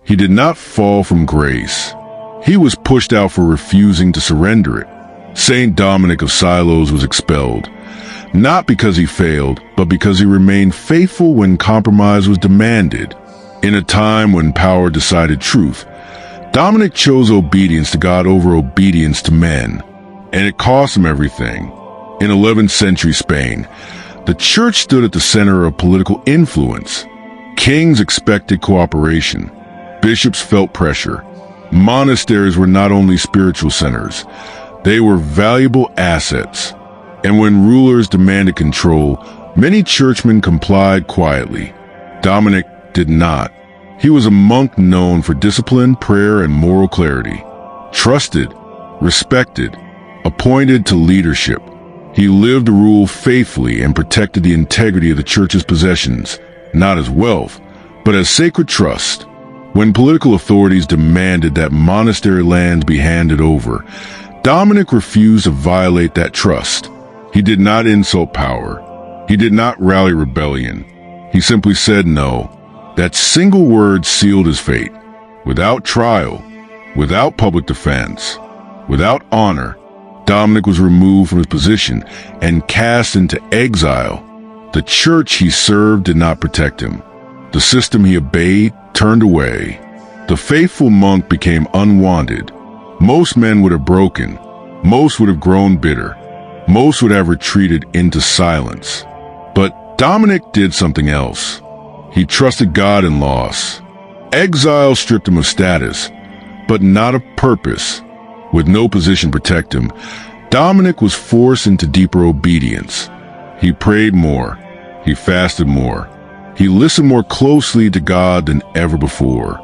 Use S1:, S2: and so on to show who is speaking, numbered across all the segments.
S1: He did not fall from grace. He was pushed out for refusing to surrender it. Saint Dominic of Silos was expelled, not because he failed, but because he remained faithful when compromise was demanded. In a time when power decided truth, Dominic chose obedience to God over obedience to men, and it cost him everything. In 11th century Spain, the church stood at the center of political influence. Kings expected cooperation. Bishops felt pressure. Monasteries were not only spiritual centers, they were valuable assets. And when rulers demanded control, many churchmen complied quietly. Dominic did not. He was a monk known for discipline, prayer, and moral clarity. Trusted, respected, appointed to leadership. He lived to rule faithfully and protected the integrity of the church's possessions, not as wealth, but as sacred trust. When political authorities demanded that monastery lands be handed over, Dominic refused to violate that trust. He did not insult power. He did not rally rebellion. He simply said no. That single word sealed his fate. Without trial, without public defense, without honor, Dominic was removed from his position and cast into exile. The church he served did not protect him. The system he obeyed turned away. The faithful monk became unwanted. Most men would have broken. Most would have grown bitter. Most would have retreated into silence. But Dominic did something else. He trusted God in loss. Exile stripped him of status, but not of purpose. With no position to protect him, Dominic was forced into deeper obedience. He prayed more. He fasted more. He listened more closely to God than ever before.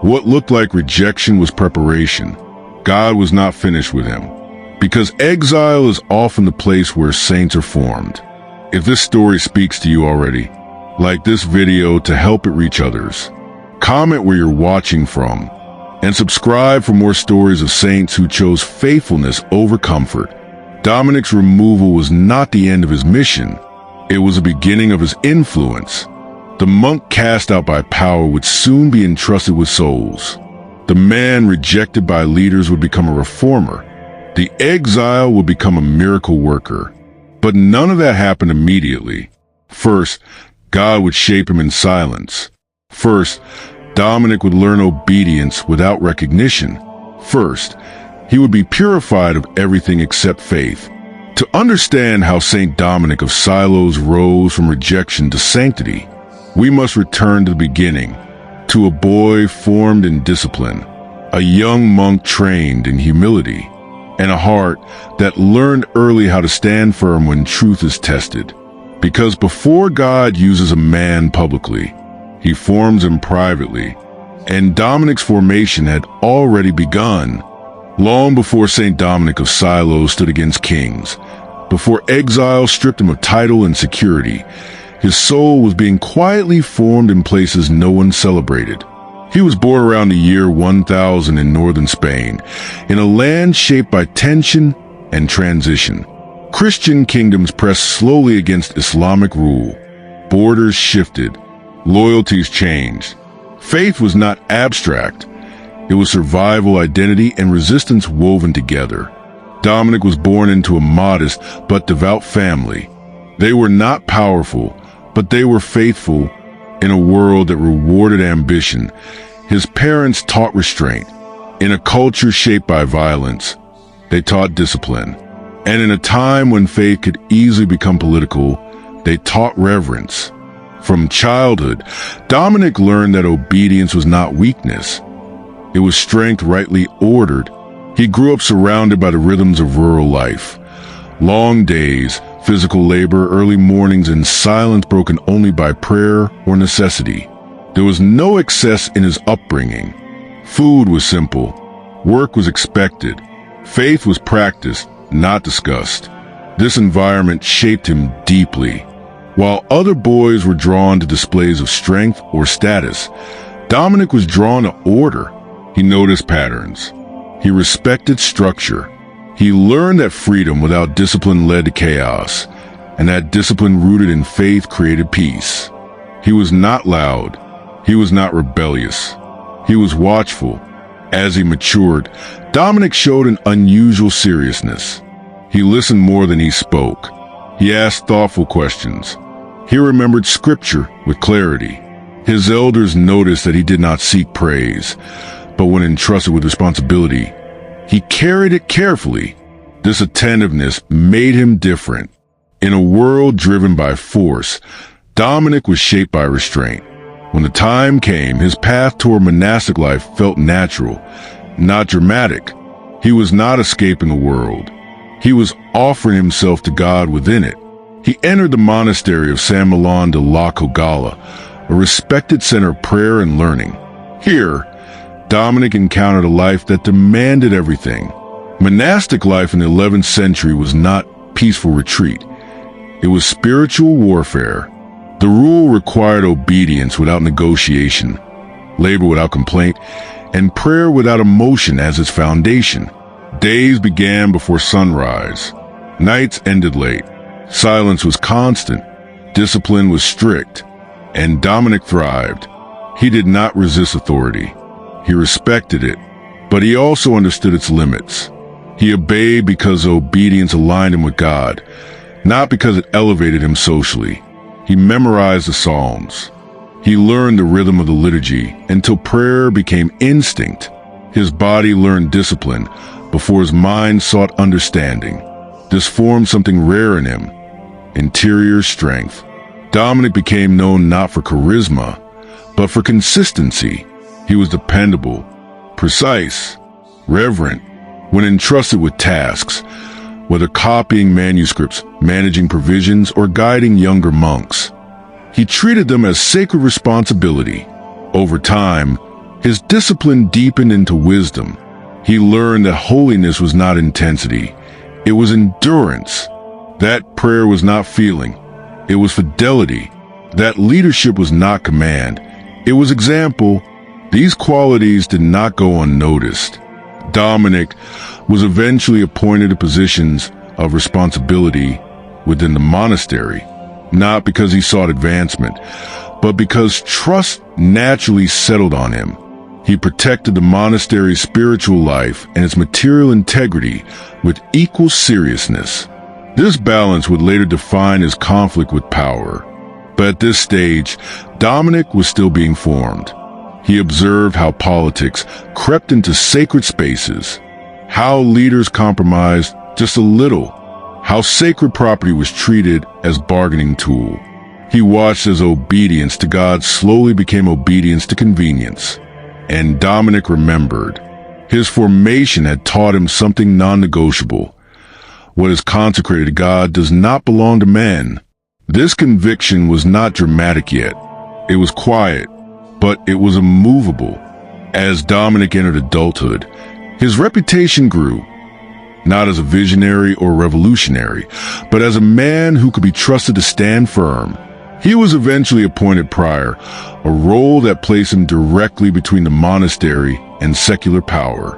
S1: What looked like rejection was preparation. God was not finished with him. Because exile is often the place where saints are formed. If this story speaks to you already, like this video to help it reach others. Comment where you're watching from, and subscribe for more stories of saints who chose faithfulness over comfort. Dominic's removal was not the end of his mission. It was the beginning of his influence. The monk cast out by power would soon be entrusted with souls. The man rejected by leaders would become a reformer. The exile would become a miracle worker. But none of that happened immediately. First, God would shape him in silence. First, Dominic would learn obedience without recognition. First, he would be purified of everything except faith. To understand how Saint Dominic of Silos rose from rejection to sanctity, we must return to the beginning, to a boy formed in discipline, a young monk trained in humility, and a heart that learned early how to stand firm when truth is tested. Because before God uses a man publicly, he forms him privately, and Dominic's formation had already begun. Long before Saint Dominic of Silos stood against kings, before exile stripped him of title and security, his soul was being quietly formed in places no one celebrated. He was born around the year 1000 in northern Spain, in a land shaped by tension and transition. Christian kingdoms pressed slowly against Islamic rule. Borders shifted. Loyalties changed. Faith was not abstract. It was survival, identity, and resistance woven together. Dominic was born into a modest but devout family. They were not powerful, but they were faithful. In a world that rewarded ambition, his parents taught restraint. In a culture shaped by violence, they taught discipline. And in a time when faith could easily become political, they taught reverence. From childhood, Dominic learned that obedience was not weakness. It was strength rightly ordered. He grew up surrounded by the rhythms of rural life. Long days, physical labor, early mornings, and silence broken only by prayer or necessity. There was no excess in his upbringing. Food was simple. Work was expected. Faith was practiced, not discussed. This environment shaped him deeply. While other boys were drawn to displays of strength or status, Dominic was drawn to order. He noticed patterns. He respected structure. He learned that freedom without discipline led to chaos, and that discipline rooted in faith created peace. He was not loud. He was not rebellious. He was watchful. As he matured, Dominic showed an unusual seriousness. He listened more than he spoke. He asked thoughtful questions. He remembered scripture with clarity. His elders noticed that he did not seek praise, but when entrusted with responsibility, he carried it carefully. This attentiveness made him different. In a world driven by force, Dominic was shaped by restraint. When the time came, his path toward monastic life felt natural, not dramatic. He was not escaping the world. He was offering himself to God within it. He entered the monastery of San Milan de la Cogalla, a respected center of prayer and learning. Here, Dominic encountered a life that demanded everything. Monastic life in the 11th century was not peaceful retreat. It was spiritual warfare. The rule required obedience without negotiation, labor without complaint, and prayer without emotion as its foundation. Days began before sunrise. Nights ended late. Silence was constant. Discipline was strict. And Dominic thrived. He did not resist authority. He respected it, but he also understood its limits. He obeyed because obedience aligned him with God, not because it elevated him socially. He memorized the Psalms. He learned the rhythm of the liturgy until prayer became instinct. His body learned discipline before his mind sought understanding. This formed something rare in him, interior strength. Dominic became known not for charisma, but for consistency. He was dependable, precise, reverent. When entrusted with tasks, whether copying manuscripts, managing provisions, or guiding younger monks, he treated them as sacred responsibility. Over time, his discipline deepened into wisdom. He learned that holiness was not intensity, it was endurance. That prayer was not feeling, it was fidelity. That leadership was not command, it was example. These qualities did not go unnoticed. Dominic was eventually appointed to positions of responsibility within the monastery, not because he sought advancement, but because trust naturally settled on him. He protected the monastery's spiritual life and its material integrity with equal seriousness. This balance would later define his conflict with power. But at this stage, Dominic was still being formed. He observed how politics crept into sacred spaces, how leaders compromised just a little, how sacred property was treated as bargaining tool. He watched as obedience to God slowly became obedience to convenience. And Dominic remembered. His formation had taught him something non-negotiable. What is consecrated to God does not belong to man. This conviction was not dramatic yet. It was quiet, but it was immovable. As Dominic entered adulthood, his reputation grew, not as a visionary or revolutionary, but as a man who could be trusted to stand firm. He was eventually appointed prior, a role that placed him directly between the monastery and secular power.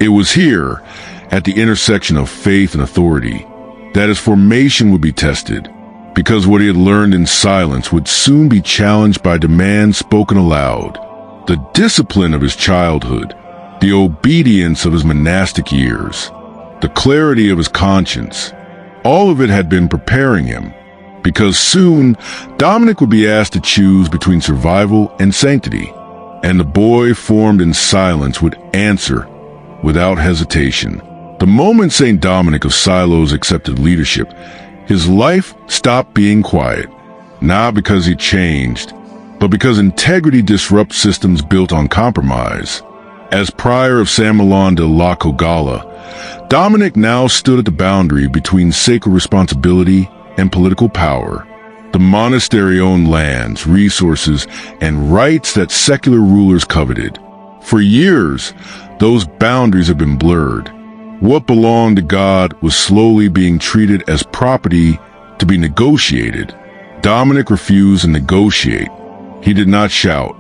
S1: It was here, at the intersection of faith and authority, that his formation would be tested, because what he had learned in silence would soon be challenged by demands spoken aloud. The discipline of his childhood, the obedience of his monastic years, the clarity of his conscience, all of it had been preparing him, because soon Dominic would be asked to choose between survival and sanctity, and the boy formed in silence would answer without hesitation. The moment St. Dominic of Silos accepted leadership, his life stopped being quiet, not because he changed, but because integrity disrupts systems built on compromise. As prior of San Milan de la Cogalla, Dominic now stood at the boundary between sacred responsibility and political power. The monastery owned lands, resources, and rights that secular rulers coveted. For years, those boundaries have been blurred. What belonged to God was slowly being treated as property to be negotiated. Dominic refused to negotiate. He did not shout.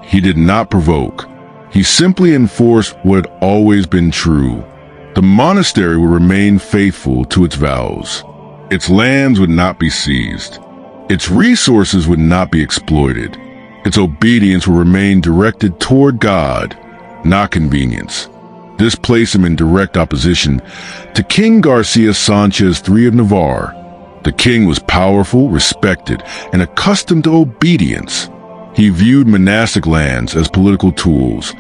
S1: He did not provoke. He simply enforced what had always been true. The monastery would remain faithful to its vows. Its lands would not be seized. Its resources would not be exploited. Its obedience will remain directed toward God, not convenience. This placed him in direct opposition to King Garcia Sanchez III of Navarre. The king was powerful, respected, and accustomed to obedience. He viewed monastic lands as political tools,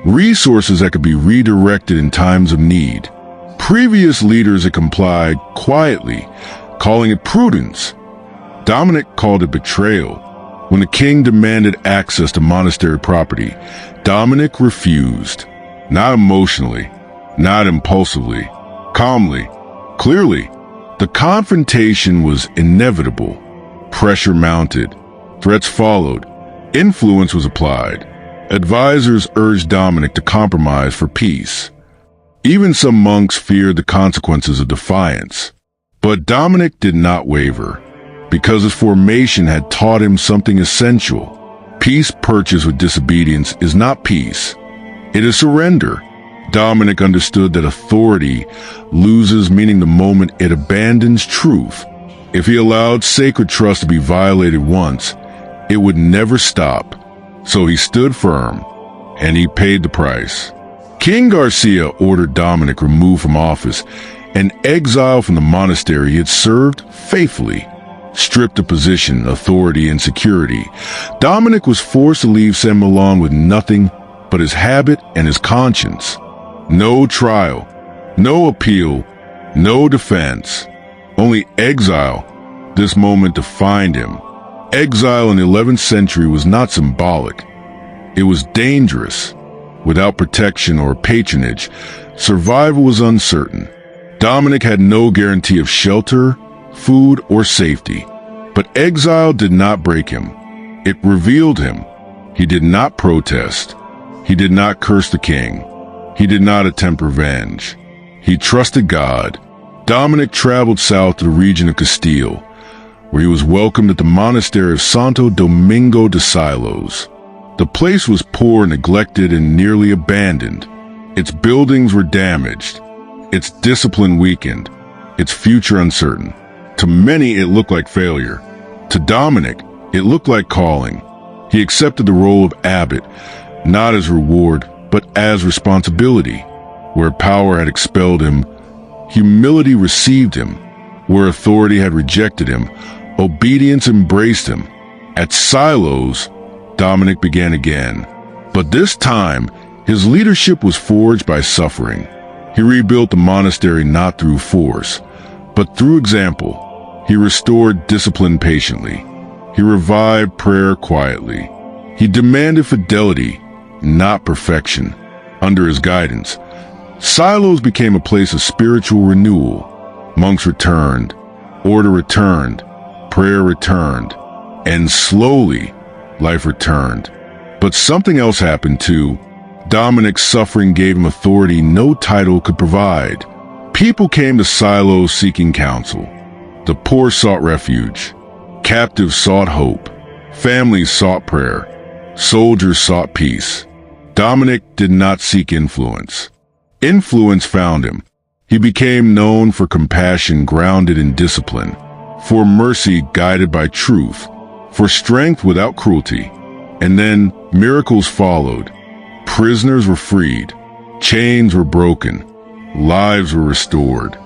S1: resources that could be redirected in times of need. Previous leaders had complied quietly, calling it prudence. Dominic called it betrayal. When the king demanded access to monastery property, Dominic refused. Not emotionally, not impulsively, calmly, clearly. The confrontation was inevitable. Pressure mounted. Threats followed. Influence was applied. Advisors urged Dominic to compromise for peace. Even some monks feared the consequences of defiance. But Dominic did not waver, because his formation had taught him something essential. Peace purchased with disobedience is not peace. It is surrender. Dominic understood that authority loses meaning the moment it abandons truth. If he allowed sacred trust to be violated once, it would never stop. So he stood firm, and he paid the price. King Garcia ordered Dominic removed from office and exiled from the monastery he had served faithfully. Stripped of position, authority, and security, Dominic was forced to leave San Milan with nothing but his habit and his conscience. No trial, no appeal, no defense, only exile. This moment defined him. Exile in the 11th century was not symbolic. It was dangerous. Without protection or patronage, survival was uncertain. Dominic had no guarantee of shelter, food, or safety. But exile did not break him. It revealed him. He did not protest. He did not curse the king. He did not attempt revenge. He trusted God. Dominic traveled south to the region of Castile, where he was welcomed at the monastery of Santo Domingo de Silos. The place was poor, neglected, and nearly abandoned. Its buildings were damaged, its discipline weakened, its future uncertain. To many, it looked like failure. To Dominic, it looked like calling. He accepted the role of abbot, not as reward, but as responsibility. Where power had expelled him, humility received him. Where authority had rejected him, obedience embraced him. At Silos, Dominic began again. But this time, his leadership was forged by suffering. He rebuilt the monastery not through force, but through example. He restored discipline patiently. He revived prayer quietly. He demanded fidelity, not perfection. Under his guidance, Silos became a place of spiritual renewal. Monks returned, order returned, prayer returned, and slowly, life returned. But something else happened too. Dominic's suffering gave him authority no title could provide. People came to Silos seeking counsel. The poor sought refuge. Captives sought hope. Families sought prayer. Soldiers sought peace. Dominic did not seek influence. Influence found him. He became known for compassion grounded in discipline, for mercy guided by truth, for strength without cruelty. And then miracles followed. Prisoners were freed. Chains were broken. Lives were restored.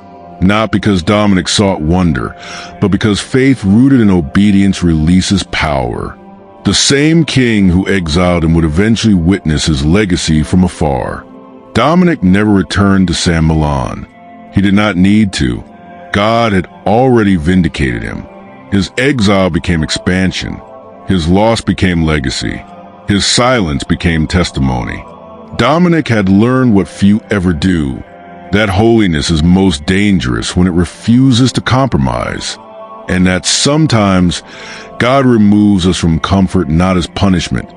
S1: Not because Dominic sought wonder, but because faith rooted in obedience releases power. The same king who exiled him would eventually witness his legacy from afar. Dominic never returned to San Milan. He did not need to. God had already vindicated him. His exile became expansion. His loss became legacy. His silence became testimony. Dominic had learned what few ever do, that holiness is most dangerous when it refuses to compromise, and that sometimes God removes us from comfort not as punishment,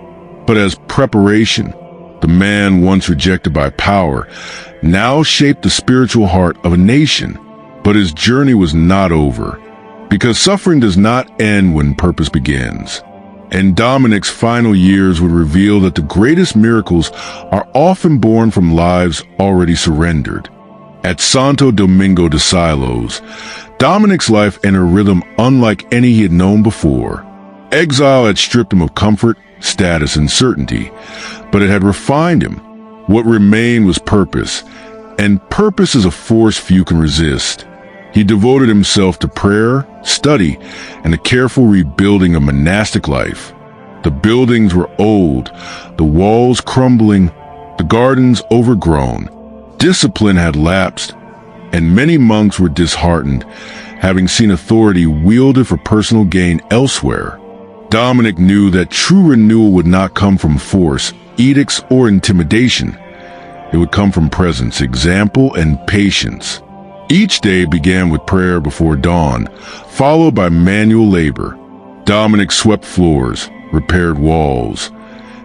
S1: but as preparation. The man once rejected by power now shaped the spiritual heart of a nation, but his journey was not over, because suffering does not end when purpose begins. And Dominic's final years would reveal that the greatest miracles are often born from lives already surrendered. At Santo Domingo de Silos, Dominic's life entered a rhythm unlike any he had known before. Exile had stripped him of comfort, status, and certainty, but it had refined him. What remained was purpose, and purpose is a force few can resist. He devoted himself to prayer, study, and the careful rebuilding of monastic life. The buildings were old, the walls crumbling, the gardens overgrown. Discipline had lapsed, and many monks were disheartened, having seen authority wielded for personal gain elsewhere. Dominic knew that true renewal would not come from force, edicts, or intimidation. It would come from presence, example, and patience. Each day began with prayer before dawn, followed by manual labor. Dominic swept floors, repaired walls,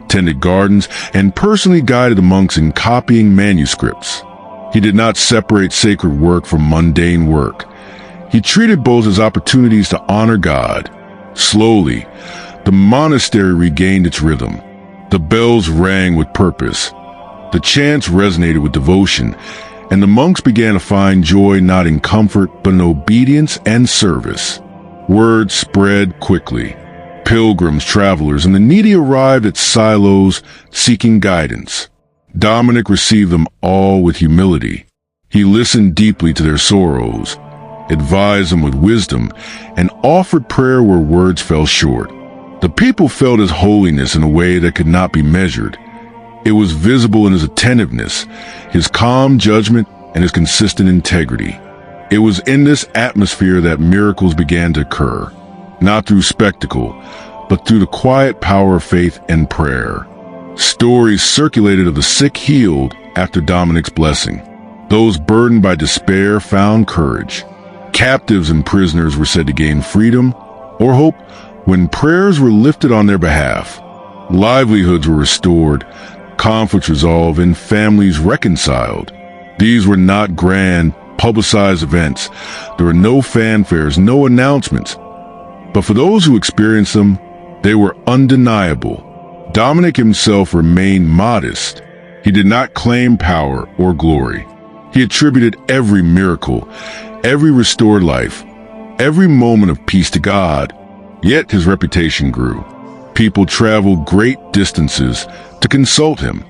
S1: tended gardens, and personally guided the monks in copying manuscripts. He did not separate sacred work from mundane work. He treated both as opportunities to honor God. Slowly, the monastery regained its rhythm. The bells rang with purpose. The chants resonated with devotion, and the monks began to find joy not in comfort, but in obedience and service. Word spread quickly. Pilgrims, travelers, and the needy arrived at Silos seeking guidance. Dominic received them all with humility. He listened deeply to their sorrows, advised them with wisdom, and offered prayer where words fell short. The people felt his holiness in a way that could not be measured. It was visible in his attentiveness, his calm judgment, and his consistent integrity. It was in this atmosphere that miracles began to occur, not through spectacle, but through the quiet power of faith and prayer. Stories circulated of the sick healed after Dominic's blessing. Those burdened by despair found courage. Captives and prisoners were said to gain freedom or hope when prayers were lifted on their behalf. Livelihoods were restored, conflicts resolved, and families reconciled. These were not grand, publicized events. There were no fanfares, no announcements. But for those who experienced them, they were undeniable. Dominic himself remained modest. He did not claim power or glory. He attributed every miracle, every restored life, every moment of peace to God. Yet his reputation grew. People traveled great distances to consult him.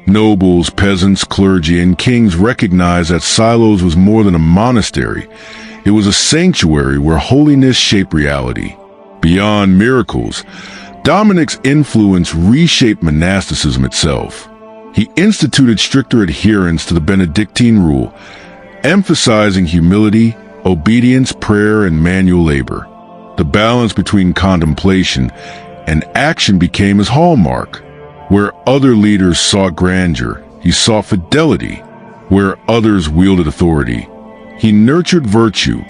S1: Nobles, peasants, clergy, and kings recognized that Silos was more than a monastery. It was a sanctuary where holiness shaped reality. Beyond miracles, Dominic's influence reshaped monasticism itself. He instituted stricter adherence to the Benedictine rule, emphasizing humility, obedience, prayer, and manual labor. The balance between contemplation and action became his hallmark. Where other leaders sought grandeur, he sought fidelity. Where others wielded authority, he nurtured virtue.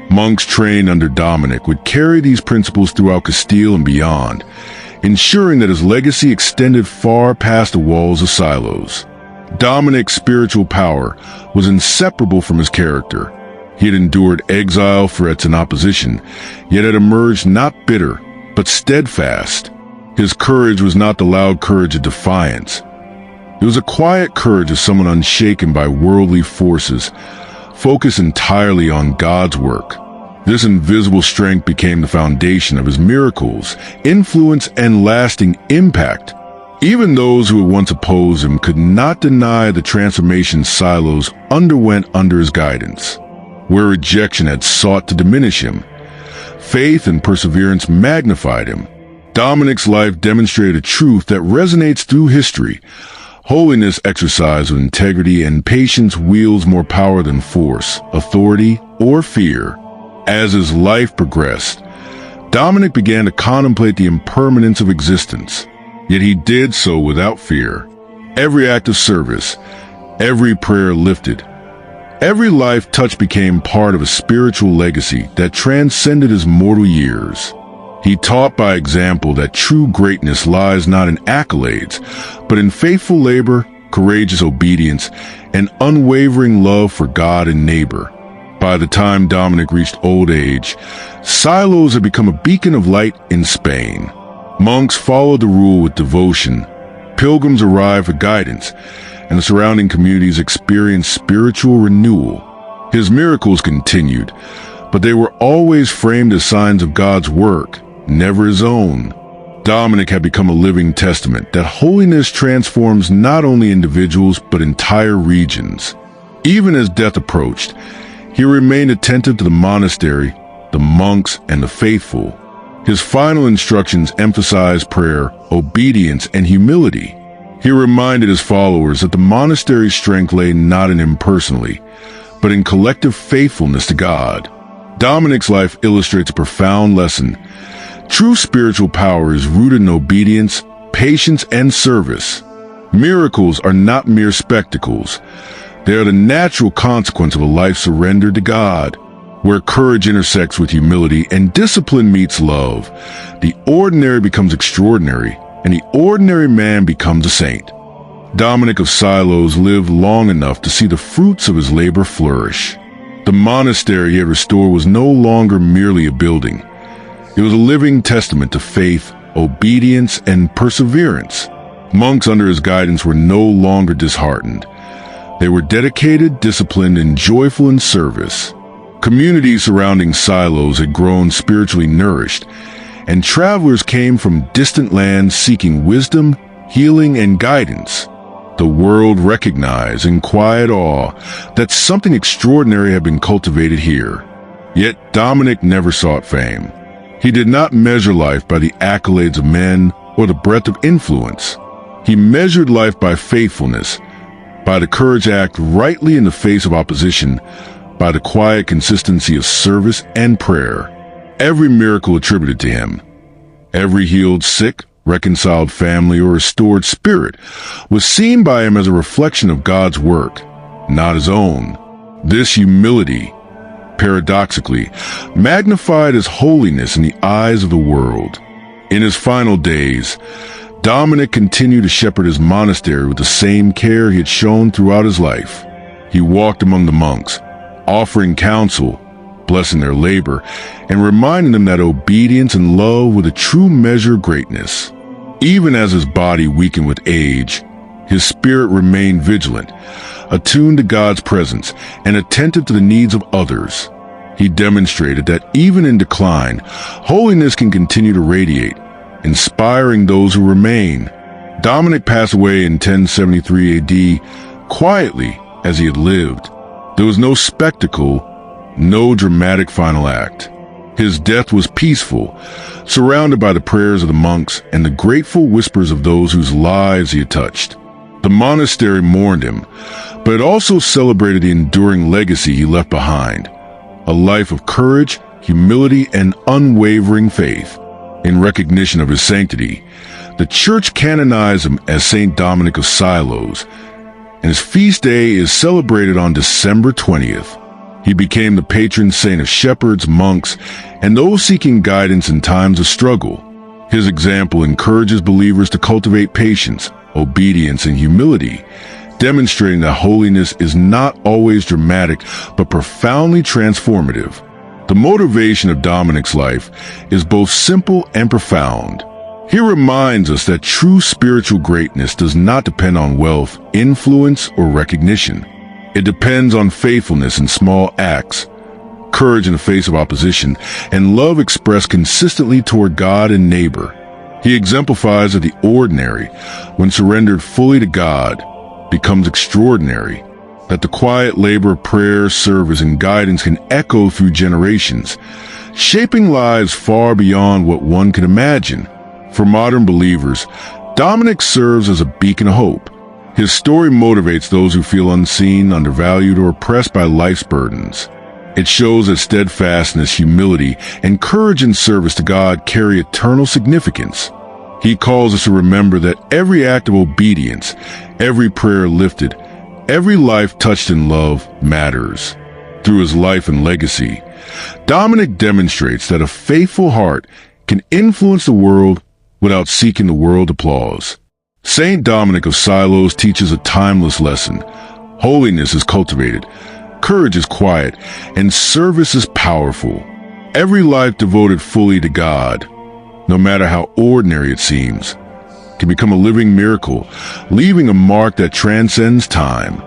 S1: Monks trained under Dominic would carry these principles throughout Castile and beyond, ensuring that his legacy extended far past the walls of Silos. Dominic's spiritual power was inseparable from his character. He had endured exile, threats, and opposition, yet had emerged not bitter, but steadfast. His courage was not the loud courage of defiance. It was a quiet courage of someone unshaken by worldly forces, focused entirely on God's work. This invisible strength became the foundation of his miracles, influence, and lasting impact. Even those who had once opposed him could not deny the transformation Silos underwent under his guidance. Where rejection had sought to diminish him, faith and perseverance magnified him. Dominic's life demonstrated a truth that resonates through history. Holiness exercised with integrity, and patience wields more power than force, authority, or fear. As his life progressed, Dominic began to contemplate the impermanence of existence. Yet he did so without fear. Every act of service, every prayer lifted, every life touch became part of a spiritual legacy that transcended his mortal years. He taught by example that true greatness lies not in accolades, but in faithful labor, courageous obedience, and unwavering love for God and neighbor. By the time Dominic reached old age, Silos had become a beacon of light in Spain. Monks followed the rule with devotion, pilgrims arrived for guidance, and the surrounding communities experienced spiritual renewal. His miracles continued, but they were always framed as signs of God's work, never his own. Dominic had become a living testament that holiness transforms not only individuals but entire regions. Even as death approached, he remained attentive to the monastery, the monks, and the faithful. His final instructions emphasized prayer, obedience, and humility. He reminded his followers that the monastery's strength lay not in him personally, but in collective faithfulness to God. Dominic's life illustrates a profound lesson. True spiritual power is rooted in obedience, patience, and service. Miracles are not mere spectacles. They are the natural consequence of a life surrendered to God. Where courage intersects with humility and discipline meets love, the ordinary becomes extraordinary, and the ordinary man becomes a saint. Dominic of Silos lived long enough to see the fruits of his labor flourish. The monastery he had restored was no longer merely a building. It was a living testament to faith, obedience, and perseverance. Monks under his guidance were no longer disheartened. They were dedicated, disciplined, and joyful in service. Communities surrounding Silos had grown spiritually nourished, and travelers came from distant lands seeking wisdom, healing, and guidance. The world recognized in quiet awe that something extraordinary had been cultivated here. Yet Dominic never sought fame. He did not measure life by the accolades of men or the breadth of influence. He measured life by faithfulness, by the courage to act rightly in the face of opposition, by the quiet consistency of service and prayer. Every miracle attributed to him, every healed sick, reconciled family, or restored spirit was seen by him as a reflection of God's work, not his own. This humility, paradoxically, magnified his holiness in the eyes of the world. In his final days, Dominic continued to shepherd his monastery with the same care he had shown throughout his life. He walked among the monks, offering counsel, blessing their labor, and reminding them that obedience and love were the true measure of greatness. Even as his body weakened with age, his spirit remained vigilant, attuned to God's presence, and attentive to the needs of others. He demonstrated that even in decline, holiness can continue to radiate, inspiring those who remain. Dominic passed away in 1073 AD, quietly as he had lived. There was no spectacle, no dramatic final act. His death was peaceful, surrounded by the prayers of the monks and the grateful whispers of those whose lives he had touched. The monastery mourned him, but it also celebrated the enduring legacy he left behind, a life of courage, humility, and unwavering faith. In recognition of his sanctity, the Church canonized him as Saint Dominic of Silos, and his feast day is celebrated on December 20th. He became the patron saint of shepherds, monks, and those seeking guidance in times of struggle. His example encourages believers to cultivate patience, obedience, and humility, demonstrating that holiness is not always dramatic but profoundly transformative. The motivation of Dominic's life is both simple and profound. He reminds us that true spiritual greatness does not depend on wealth, influence, or recognition. It depends on faithfulness in small acts, courage in the face of opposition, and love expressed consistently toward God and neighbor. He exemplifies that the ordinary, when surrendered fully to God, becomes extraordinary, that the quiet labor of prayer, service, and guidance can echo through generations, shaping lives far beyond what one can imagine. For modern believers, Dominic serves as a beacon of hope. His story motivates those who feel unseen, undervalued, or oppressed by life's burdens. It shows that steadfastness, humility, and courage in service to God carry eternal significance. He calls us to remember that every act of obedience, every prayer lifted, every life touched in love matters. Through his life and legacy, Dominic demonstrates that a faithful heart can influence the world without seeking the world's applause. Saint Dominic of Silos teaches a timeless lesson. Holiness is cultivated, courage is quiet, and service is powerful. Every life devoted fully to God, no matter how ordinary it seems, can become a living miracle, leaving a mark that transcends time.